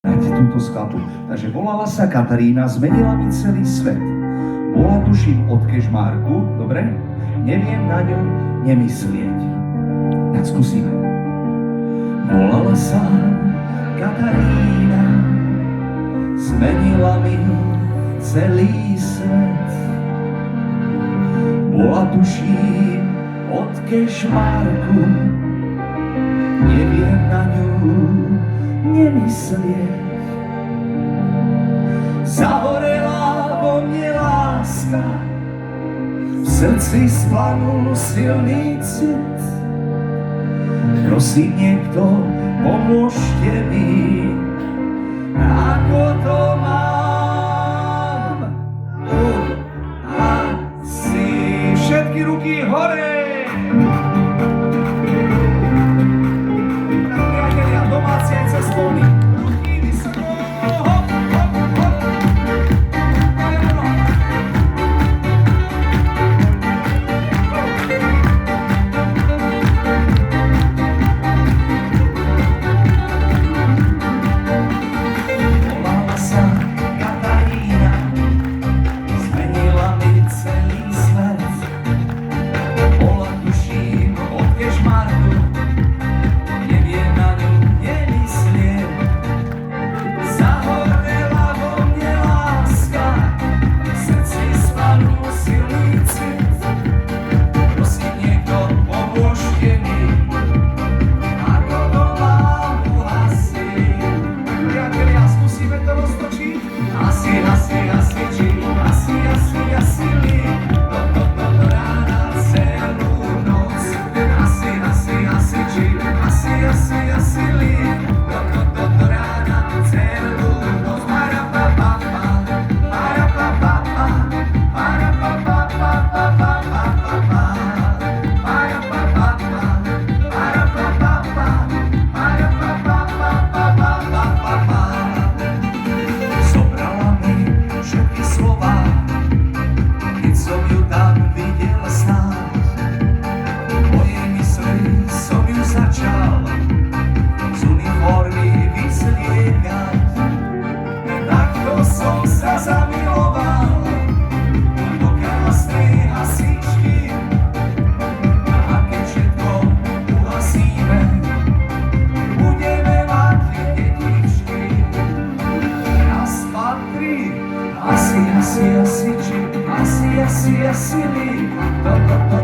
túto skladbu. Takže volala sa Katarína, zmenila mi celý svet. Bola tuším od Kežmarku, dobre? Neviem na ňu nemyslieť. Tak skúsime. Volala sa Katarína, zmenila mi celý svet. Bola tuším od Kežmarku, neviem na ňu nemyslieť. Zahorela vo mne láska, v srdci splanul silný cit. Prosím niekto, pomôžte mi, ako to mám. Asi všetky ruky hore. Priatelia, domáci aj cestovní. Ruky vysoko. Hop, hop, hop. Volala sa Katarína, zmenila mi celý svet. Bola tuším od Kežmarku, neviem na ňu nemyslieť. Zahorela vo mne láska, v srdci splanul silný cit. Prosím niekto, pomôžte mi, ako to mám uhasiť. Priatelia, skúsime to roztočiť. Asi li, do rána celú noc. Asi či, asi li, do rána celú noc. Para pa pa pa, para pa pa pa, para pa pa pa pa pa pa pa pa, para pa pa pa, para pa pa pa, para pa pa pa pa pa pa pa pa. Zobrala mi všetky slová, keď som ju tam videl stáť. V mojej mysli som ju začal z uniformy vyzliekať. Takto som sa zamiloval do krásnej hasičky. A keď všetko uhasíme, budeme mať detičky. Raz, dva, tri, asi li, do